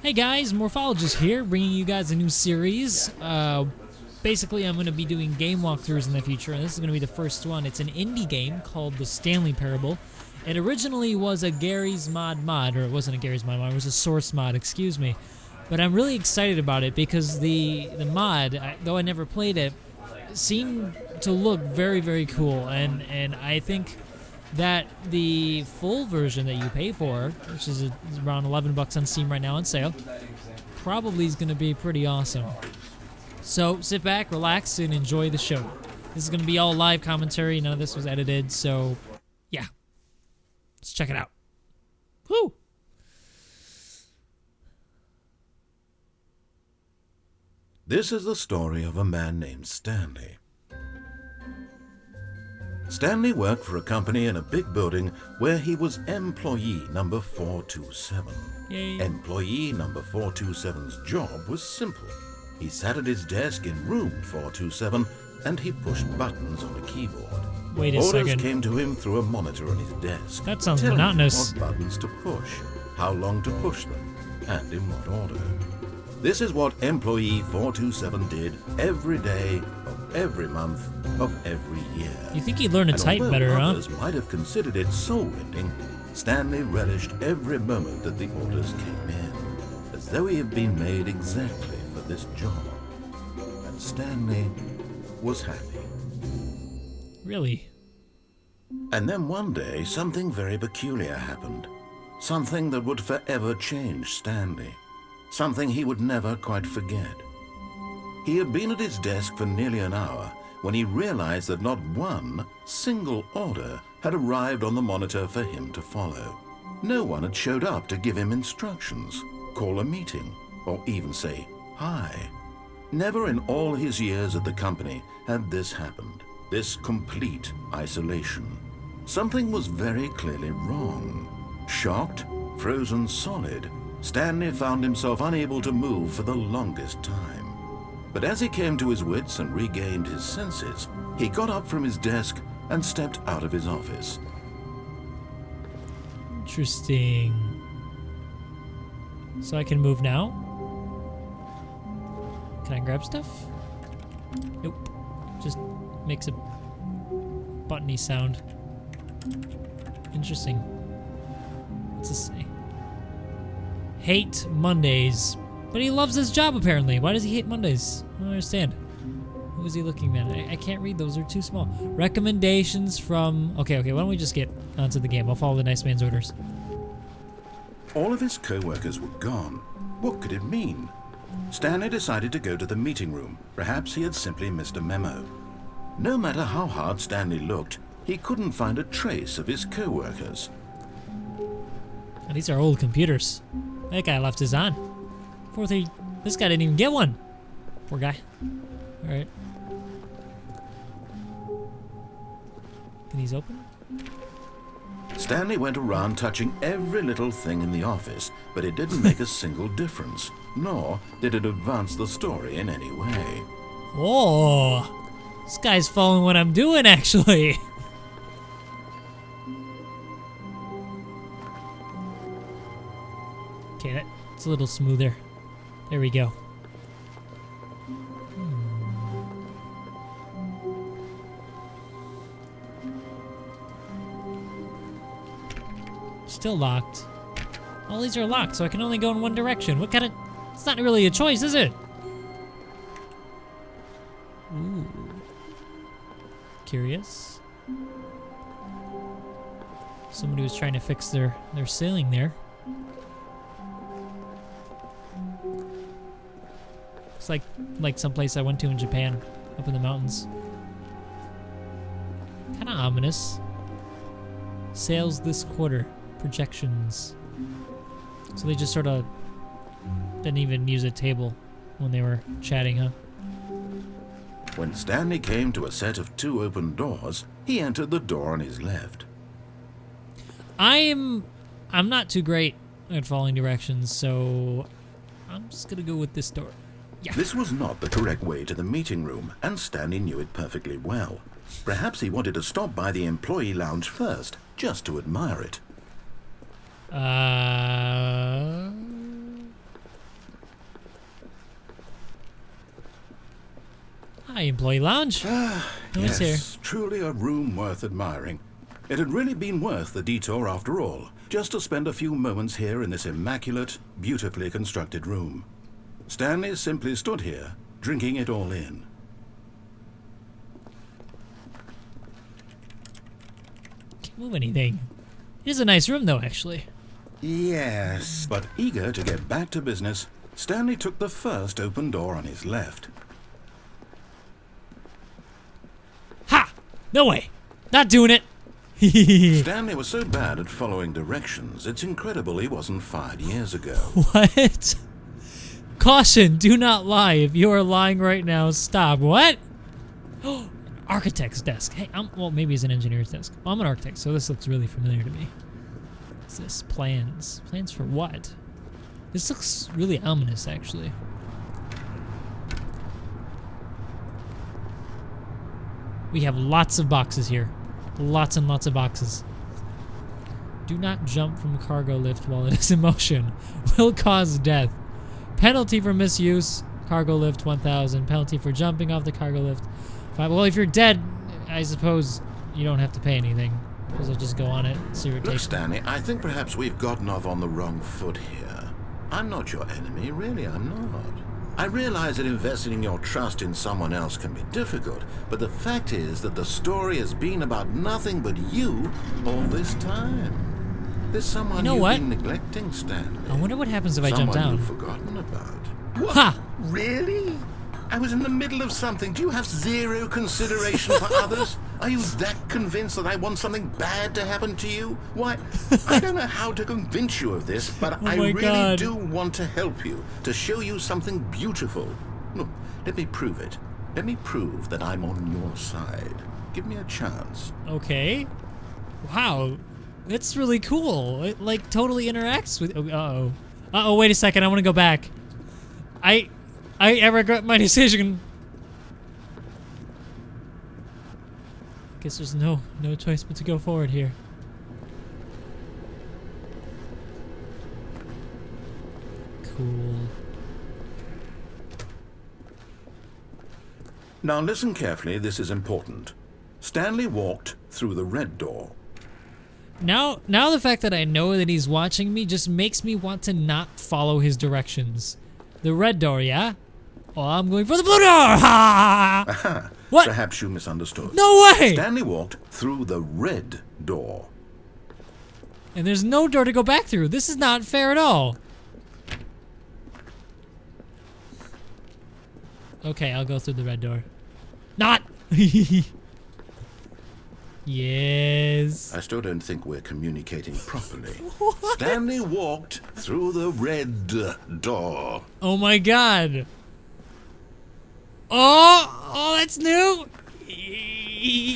Hey guys, Morphologist here, bringing you guys a new series. Basically, I'm going to be doing game walkthroughs in the future, and this is going to be the first one. It's an indie game called the Stanley Parable. It originally was a Gary's mod, or it wasn't a Gary's mod, it was a source mod, excuse me. But I'm really excited about it because the mod, though I never played it, seemed to look very, very cool, and I think that the full version that you pay for, which is around $11 on Steam right now on sale, probably is going to be pretty awesome. So sit back, relax, and enjoy the show. This is going to be all live commentary. None of this was edited, so yeah. Let's check it out. Woo! This is the story of a man named Stanley. Stanley worked for a company in a big building where he was employee number 427. Yay. Employee number 427's job was simple. He sat at his desk in room 427 and he pushed buttons on a keyboard. Wait a Orders second. came to him through a monitor on his desk. That sounds telling him monotonous. what buttons to push, how long to push them, and in what order. This is what employee 427 did every day of every month of every year. You think he'd learn to And type although better, huh? others might have considered it soul-rending, Stanley relished every moment that the orders came in, as though he had been made exactly for this job. And Stanley was happy. Really? And then one day, something very peculiar happened. Something that would forever change Stanley. Something he would never quite forget. He had been at his desk for nearly an hour when he realized that not one single order had arrived on the monitor for him to follow. No one had showed up to give him instructions, call a meeting, or even say hi. Never in all his years at the company had this happened, this complete isolation. Something was very clearly wrong. Shocked, frozen solid, Stanley found himself unable to move for the longest time. But as he came to his wits and regained his senses, he got up from his desk and stepped out of his office. Interesting. So I can move now? Can I grab stuff? Nope. Just makes a buttony sound. Interesting. What's this say? Hate Mondays. But he loves his job, apparently. Why does he hate Mondays? I don't understand. Who is he looking at? I can't read. Those are too small. Recommendations from... Okay, why don't we just get onto the game? I'll follow the nice man's orders. All of his co-workers were gone. What could it mean? Stanley decided to go to the meeting room. Perhaps he had simply missed a memo. No matter how hard Stanley looked, he couldn't find a trace of his co-workers. Oh, these are old computers. That guy left his on. 430. This guy didn't even get one. Poor guy. Alright. Can these open? Stanley went around touching every little thing in the office, but it didn't make a single difference, nor did it advance the story in any way. Oh, this guy's following what I'm doing, actually. Okay, that's a little smoother. There we go. Still locked. All these are locked, so I can only go in one direction. What kind of... It's not really a choice, is it? Ooh. Curious. Somebody was trying to fix their ceiling there. It's like someplace I went to in Japan, up in the mountains. Kind of ominous. Sales this quarter. Projections. So they just sort of didn't even use a table when they were chatting, huh? When Stanley came to a set of 2 open doors, he entered the door on his left. I'm not too great at following directions, so I'm just gonna go with this door. Yeah. This was not the correct way to the meeting room, and Stanley knew it perfectly well. Perhaps he wanted to stop by the employee lounge first, just to admire it. Hi, employee lounge. Who's here? Yes, truly a room worth admiring. It had really been worth the detour after all, just to spend a few moments here in this immaculate, beautifully constructed room. Stanley simply stood here, drinking it all in. Can't move anything. It is a nice room, though, actually. Yes, but eager to get back to business, Stanley took the first open door on his left. Ha! No way! Not doing it! Stanley was so bad at following directions, it's incredible he wasn't fired years ago. What? Caution, do not lie. If you are lying right now, stop. What? Architect's desk. Hey, well, maybe it's an engineer's desk. Well, I'm an architect, so this looks really familiar to me. What's this? Plans. Plans for what? This looks really ominous, actually. We have lots of boxes here. Lots and lots of boxes. Do not jump from cargo lift while it is in motion. Will cause death. Penalty for misuse. Cargo lift 1,000. Penalty for jumping off the cargo lift 5. Well, if you're dead, I suppose you don't have to pay anything. Because I'll just go on it. See your Look, Stanley, I think perhaps we've gotten off on the wrong foot here. I'm not your enemy, really, I'm not. I realize that investing your trust in someone else can be difficult, but the fact is that the story has been about nothing but you all this time. There's someone you've been neglecting, Stanley. I wonder what happens if I jump down. Someone you've forgotten about. What? Ha! Really? I was in the middle of something. Do you have zero consideration for others? Are you that convinced that I want something bad to happen to you? Why, I don't know how to convince you of this, but I really do want to help you, to show you something beautiful. Look, let me prove it. Let me prove that I'm on your side. Give me a chance. Okay. Wow. That's really cool. It, like, totally interacts with... Uh-oh. Uh-oh, wait a second. I want to go back. I regret my decision. Guess there's no choice but to go forward here. Cool. Now listen carefully, this is important. Stanley walked through the red door. Now the fact that I know that he's watching me just makes me want to not follow his directions. The red door, yeah? Oh, I'm going for the blue door! Ha! What? Perhaps you misunderstood. No way! Stanley walked through the red door. And there's no door to go back through. This is not fair at all. Okay, I'll go through the red door. Not! Yes. I still don't think we're communicating properly. Stanley walked through the red door. Oh my god. Oh, that's new.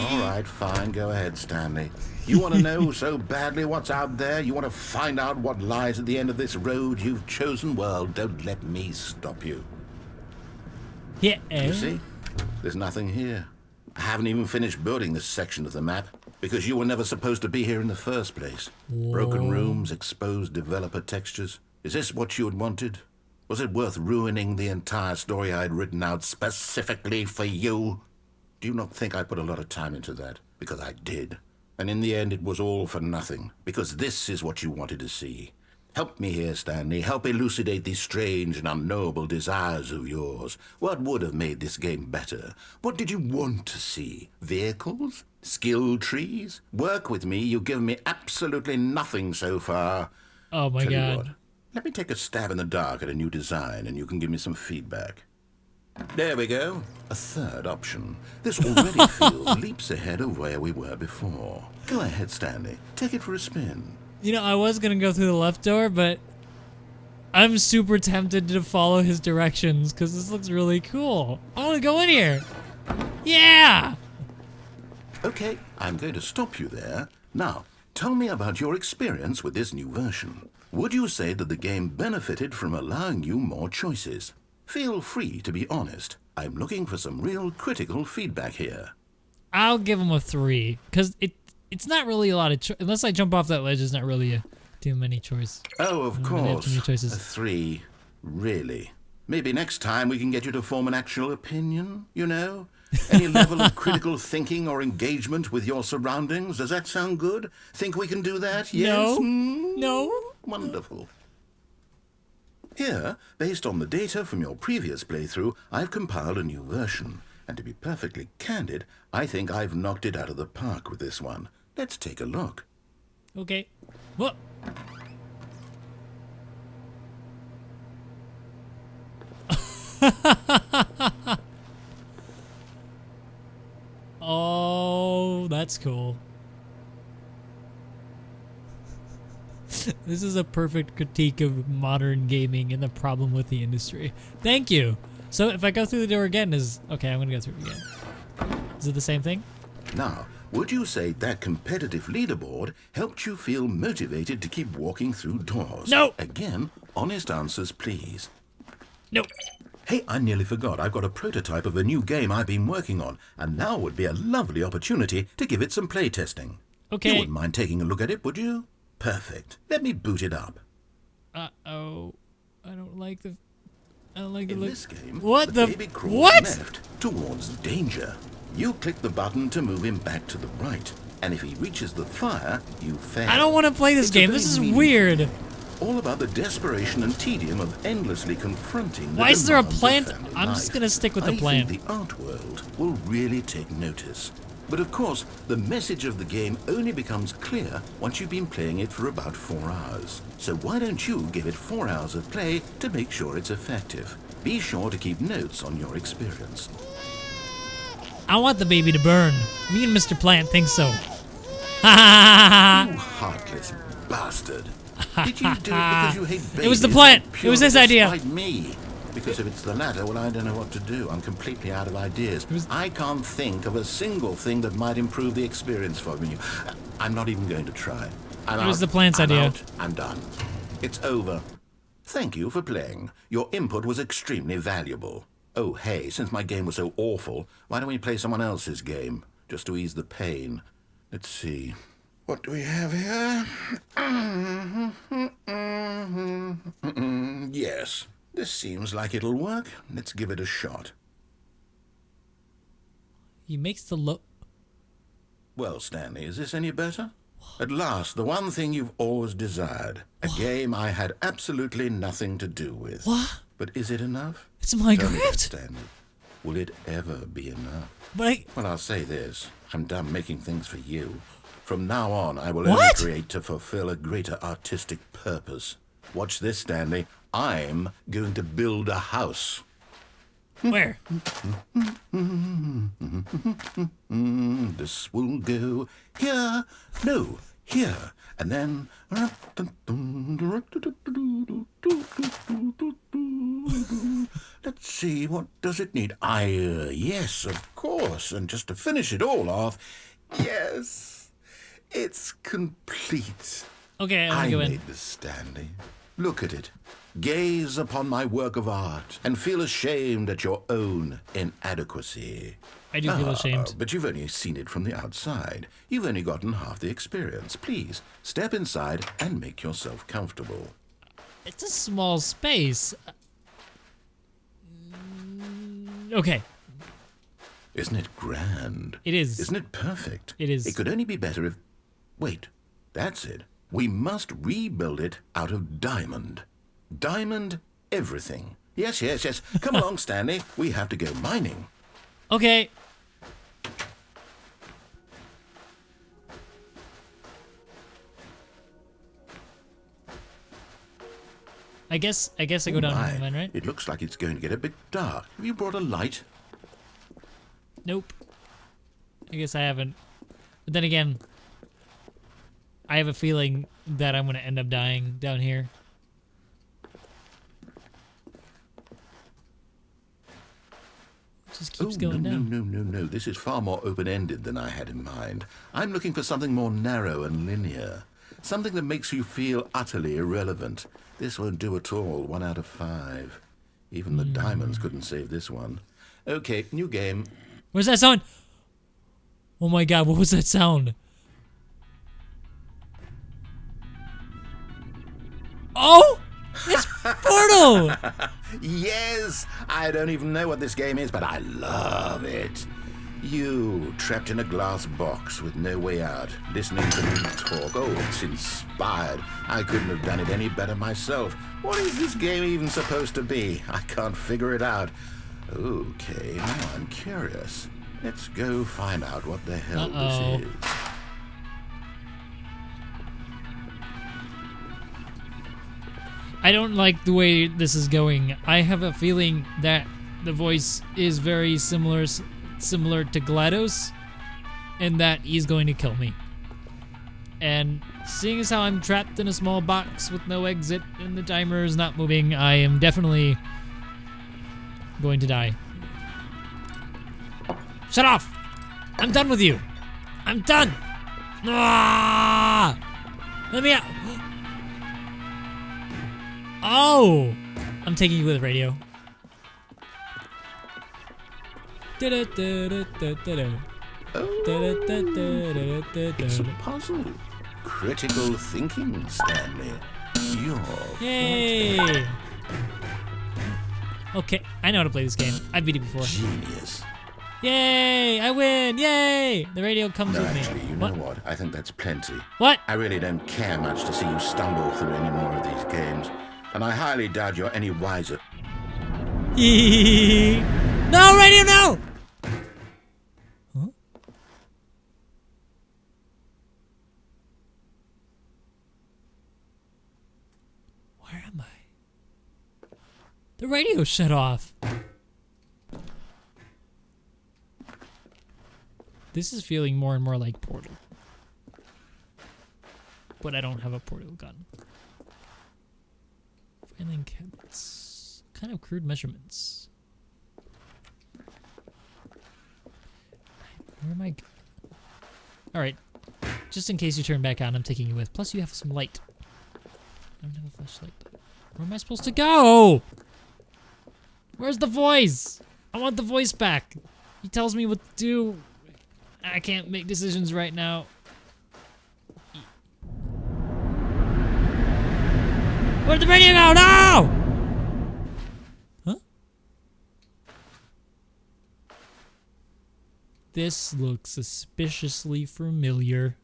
All right, fine. Go ahead, Stanley. You want to know so badly what's out there? You want to find out what lies at the end of this road you've chosen? Well, don't let me stop you. Yeah. You see? There's nothing here. I haven't even finished building this section of the map because you were never supposed to be here in the first place. Whoa. Broken rooms, exposed developer textures. Is this what you had wanted? Was it worth ruining the entire story I had written out specifically for you? Do you not think I put a lot of time into that? Because I did. And in the end, it was all for nothing. Because this is what you wanted to see. Help me here, Stanley. Help elucidate these strange and unknowable desires of yours. What would have made this game better? What did you want to see? Vehicles? Skill trees? Work with me. You've given me absolutely nothing so far. Oh my Tell god. you what, let me take a stab in the dark at a new design and you can give me some feedback. There we go. A third option. This already feels leaps ahead of where we were before. Go ahead, Stanley. Take it for a spin. You know, I was gonna go through the left door, but I'm super tempted to follow his directions because this looks really cool. I want to go in here. Yeah. Okay, I'm going to stop you there. Now, tell me about your experience with this new version. Would you say that the game benefited from allowing you more choices? Feel free to be honest. I'm looking for some real critical feedback here. I'll give him a 3 because it's not really a lot of unless I jump off that ledge. It's not really too many choices. Oh, of course. Too many choices. A 3, really. Maybe next time we can get you to form an actual opinion, you know? Any level of critical thinking or engagement with your surroundings. Does that sound good? Think we can do that? Yes? No. No. Wonderful. Here, based on the data from your previous playthrough, I've compiled a new version. And to be perfectly candid, I think I've knocked it out of the park with this one. Let's take a look. Okay. What? Oh, that's cool. This is a perfect critique of modern gaming and the problem with the industry. Thank you. So if I go through the door again, okay, I'm gonna go through it again. Is it the same thing? Now, would you say that competitive leaderboard helped you feel motivated to keep walking through doors? No. Again, honest answers, please. No. Hey, I nearly forgot. I've got a prototype of a new game I've been working on, and now would be a lovely opportunity to give it some playtesting. Okay. You wouldn't mind taking a look at it, would you? Perfect. Let me boot it up. Uh-oh. I don't like the look. In this game, What the the baby crawls what? left towards danger. You click the button to move him back to the right, and if he reaches the fire, you fail. I don't want to play this It's a game. very This is meaningful weird. all about the desperation and tedium of endlessly confronting the Why is there a demands of plant? family I'm just life. gonna stick with the I plant. think the art world will really take notice. But of course, the message of the game only becomes clear once you've been playing it for about 4 hours. So why don't you give it 4 hours of play to make sure it's effective? Be sure to keep notes on your experience. I want the baby to burn. Me and Mr. Plant think so. You heartless bastard. Did you do it because you hate babies? It was the plant. or It was his idea. despite me? Because if it's the latter, well, I don't know what to do. I'm completely out of ideas. I can't think of a single thing that might improve the experience for me. I'm not even going to try. It was the plant's I'm idea. out. I'm done. It's over. Thank you for playing. Your input was extremely valuable. Oh, hey, since my game was so awful, why don't we play someone else's game? Just to ease the pain. Let's see. What do we have here? Yes, this seems like it'll work. Let's give it a shot. He makes the look. Well, Stanley, is this any better? At last, the one thing you've always desired. A game I had absolutely nothing to do with. What? But is it enough? It's Tell me that, Minecraft. Stanley. Will it ever be enough? But Well, I'll say this. I'm done making things for you. From now on, I will What? only create to fulfill a greater artistic purpose. Watch this, Stanley. I'm going to build a house. where? This will go here. No, here. And then... Let's see, what does it need? Yes, of course. And just to finish it all off, yes, it's complete. Okay, I'm I gonna go in. made this, Stanley. Look at it. Gaze upon my work of art and feel ashamed at your own inadequacy. I do feel ashamed. But you've only seen it from the outside. You've only gotten half the experience. Please, step inside and make yourself comfortable. It's a small space. Okay. Isn't it grand? It is. Isn't it perfect? It is. It could only be better if... Wait, that's it. We must rebuild it out of diamond. Diamond everything. Yes, yes, yes. Come along, Stanley. We have to go mining. Okay. I guess I go down My, here then, right? It looks like it's going to get a bit dark. Have you brought a light? Nope. I guess I haven't. But then again, I have a feeling that I'm gonna end up dying down here. It just keeps going down. No. This is far more open-ended than I had in mind. I'm looking for something more narrow and linear. Something that makes you feel utterly irrelevant. This won't do at all. 1 out of 5. Even the diamonds couldn't save this one. Okay, new game. Where's that sound? Oh my god, what was that sound? Oh! It's Portal! Yes! I don't even know what this game is, but I love it. You, trapped in a glass box with no way out, listening to me talk. Oh, it's inspired. I couldn't have done it any better myself. What is this game even supposed to be? I can't figure it out. Okay, now I'm curious. Let's go find out what the hell this is. I don't like the way this is going. I have a feeling that the voice is very similar to GLaDOS, and that he's going to kill me. And seeing as how I'm trapped in a small box with no exit and the timer is not moving, I am definitely going to die. Shut off! I'm done with you! I'm done! Ah! Let me out! Oh! I'm taking you with the radio. It's a puzzle. Critical thinking, Stanley. Yay! Okay, I know how to play this game. I beat it before. Genius. Yay! I win! Yay! The radio comes with me. Actually, you know what? I think that's plenty. What? I really don't care much to see you stumble through any more of these games, and I highly doubt you're any wiser. No, radio, no! Huh? Where am I? The radio shut off. This is feeling more and more like Portal. But I don't have a portal gun. Filing cabinets. Kind of crude measurements. Where am I? Alright. Just in case you turn back on, I'm taking you with. Plus you have some light. I don't have a flashlight. Where am I supposed to go? Where's the voice? I want the voice back. He tells me what to do. I can't make decisions right now. Where'd the radio go? No! Huh? This looks suspiciously familiar.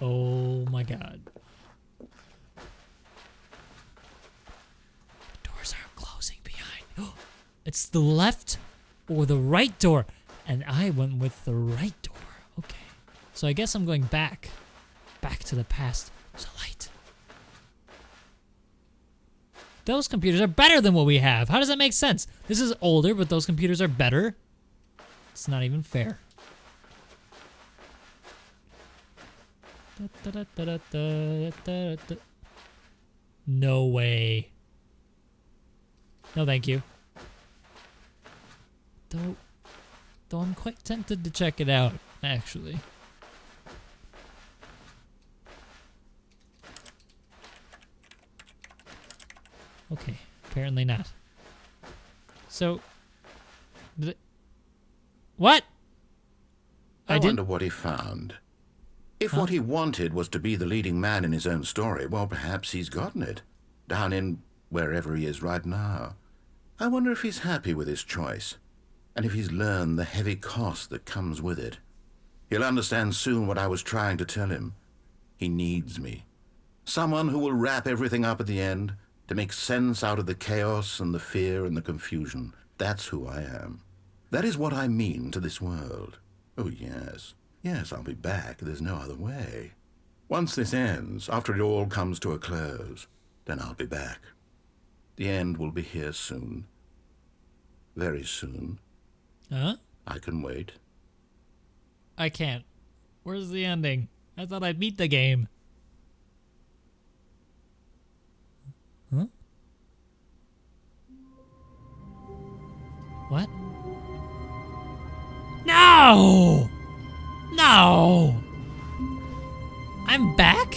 Oh my god. It's the left or the right door. And I went with the right door. Okay. So I guess I'm going back. Back to the past. There's a light. Those computers are better than what we have. How does that make sense? This is older, but those computers are better. It's not even fair. No way. No, thank you. Though I'm quite tempted to check it out, actually. Okay, apparently not. So, what? I wonder what he found. If what he wanted was to be the leading man in his own story, well, perhaps he's gotten it. Down in wherever he is right now. I wonder if he's happy with his choice. And if he's learned the heavy cost that comes with it. He'll understand soon what I was trying to tell him. He needs me. Someone who will wrap everything up at the end, to make sense out of the chaos and the fear and the confusion. That's who I am. That is what I mean to this world. Oh, yes. Yes, I'll be back. There's no other way. Once this ends, after it all comes to a close, then I'll be back. The end will be here soon. Very soon. Huh? I can wait. I can't. Where's the ending? I thought I'd beat the game. Huh? What? No! No! I'm back?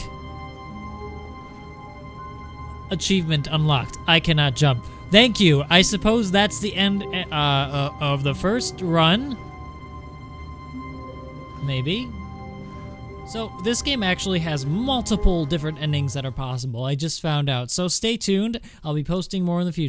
Achievement unlocked. I cannot jump. thank you. I suppose that's the end of the first run. Maybe. So this game actually has multiple different endings that are possible. I just found out. So stay tuned. I'll be posting more in the future.